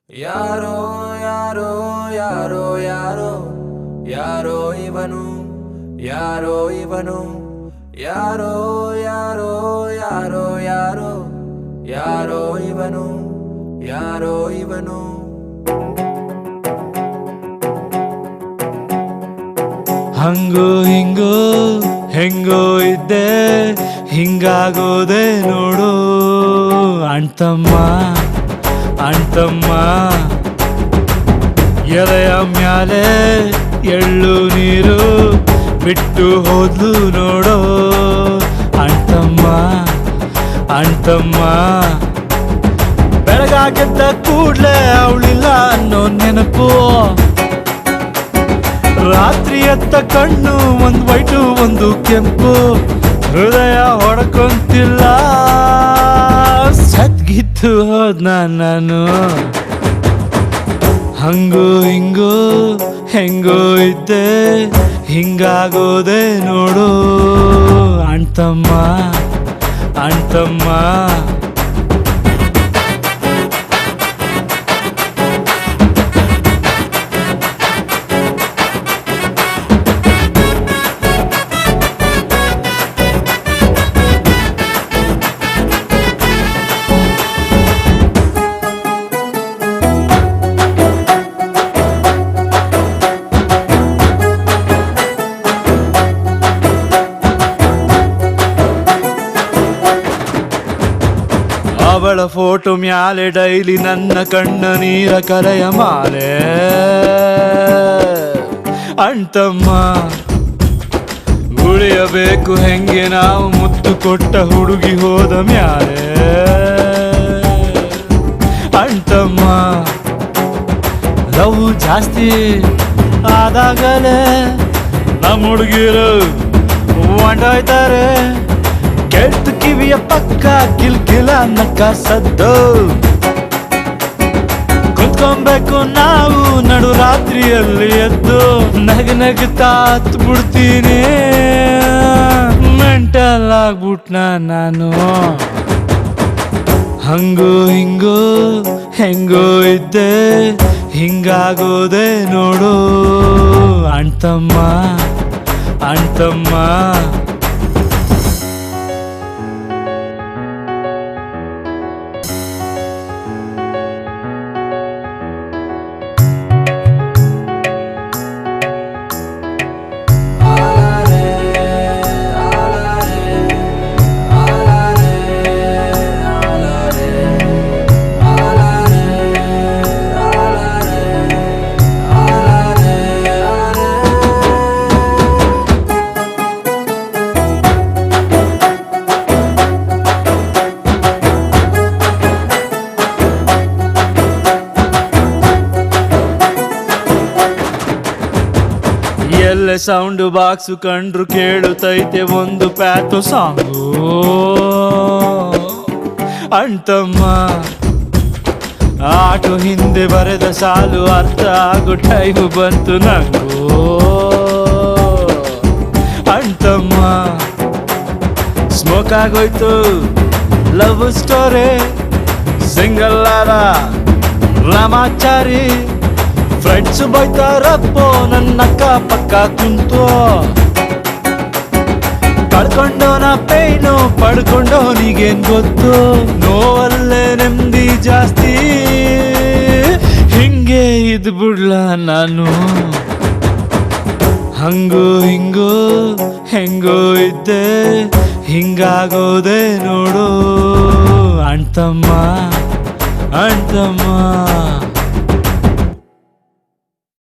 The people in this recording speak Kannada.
ಯಾರೋ ಯಾರೋ ಯಾರೋ ಯಾರೋ ಯಾರೋ ಇವನು ಯಾರೋ ಇವನು ಯಾರೋ ಯಾರೋ ಯಾರೋ ಯಾರೋ ಯಾರೋ ಇವನು ಯಾರೋ ಇವನು ಹಂಗೋ ಹಿಂಗೋ ಹೆಂಗೋ ಇದ್ದೆ ಹಿಂಗಾಗೋದೆ ನೋಡು ಅಣ್ತಮ್ಮ ಅಣ್ತಮ್ಮ ಎಲೆಯ ಮ್ಯಾಲೆ ಎಳ್ಳು ನೀರು ಬಿಟ್ಟು ಹೋದ್ಲು ನೋಡೋ ಅಣ್ತಮ್ಮ ಅಣ್ತಮ್ಮ ಬೆಳಗಾಗೆದ್ದ ಕೂಡ್ಲೆ ಅವಳಿಲ್ಲ ಅನ್ನೋ ನೆನಪು ರಾತ್ರಿ ಎತ್ತ ಕಣ್ಣು ಒಂದು ವೈಟು ಒಂದು ಕೆಂಪು ಹೃದಯ ಹೊಡ್ಕೊಂತಿಲ್ಲ ಸದ್ಗಿತ್ತು ಹೋದ್ನ ನಾನು ಹಂಗೋ ಹಿಂಗೋ ಹೆಂಗೋ ಇದ್ದೆ ಹಿಂಗಾಗೋದೆ ನೋಡು ಅಣ್ತಮ್ಮ ಅಣ್ತಮ್ಮ ಅವಳ ಫೋಟೋ ಮ್ಯಾಲೆ ಡೈಲಿ ನನ್ನ ಕಣ್ಣ ನೀರ ಕರೆಯ ಮಾಲೆ ಅಣ್ತಮ್ಮ ಉಳಿಯಬೇಕು ಹೆಂಗೆ ನಾವು ಮುತ್ತು ಕೊಟ್ಟ ಹುಡುಗಿ ಹೋದ ಮ್ಯಾಲೆ ಅಣ್ತಮ್ಮ ಲವ್ ಜಾಸ್ತಿ ಆದಾಗಲೇ ನಮ್ಮ ಹುಡುಗಿರು ಹೊಂಟೋಯ್ತಾರೆ ಕೆಟ್ಟ ಕಿವಿಯ ಪಕ್ಕ ಕಿಲ್ಕಿಲ ನಕ್ಕ ಸದ್ದು ಕುತ್ಕೊಬೇಕು ನಾವು ನಡು ರಾತ್ರಿಯಲ್ಲಿ ಎದ್ದು ನಗನಗ್ತಾ ಹತ್ತು ಬಿಡ್ತೀನಿ ಮೆಂಟಲ್ ಆಗ್ಬಿಟ್ನ ನಾನು ಹಂಗೋ ಹಿಂಗೋ ಹೆಂಗೋ ಇದ್ದೆ ಹಿಂಗಾಗೋದೆ ನೋಡು ಅಣ್ತಮ್ಮ ಅಣ್ತಮ್ಮ ಎಲ್ಲ ಸೌಂಡ್ ಬಾಕ್ಸ್ ಕಂಡ್ರು ಕೇಳುತ್ತೈತೆ ಒಂದು ಪ್ಯಾಟೋ ಸಾಂಗು ಅಣ್ತಮ್ಮ ಆಟೋ ಹಿಂದೆ ಬರೆದ ಸಾಲು ಅರ್ಥ ಆಗೋ ಟೈಮು ಬಂತು ನಂಗೂ ಅಣ್ತಮ್ಮ ಸ್ಮೋಕ್ ಆಗೋಯ್ತು love story single Ramachari friends ಬೈತಾರಪ್ಪೋ ನನ್ನ ಅಕ್ಕ ಪಕ್ಕ ಕುಂತು ಕಳ್ಕೊಂಡೋನ ಪೈನು ಪಡ್ಕೊಂಡೋನಿಗೇನ್ ಗೊತ್ತು ನೋವಲ್ಲೇ ನೆಮ್ಮದಿ ಜಾಸ್ತಿ ಹಿಂಗೆ ಇದ್ ಬಿಡ್ಲ ನಾನು ಹಂಗೋ ಹಿಂಗೋ ಹೆಂಗೋ ಇದ್ದೆ ಹಿಂಗಾಗೋದೆ ನೋಡು ಅಣ್ತಮ್ಮ ಅಣ್ತಮ್ಮ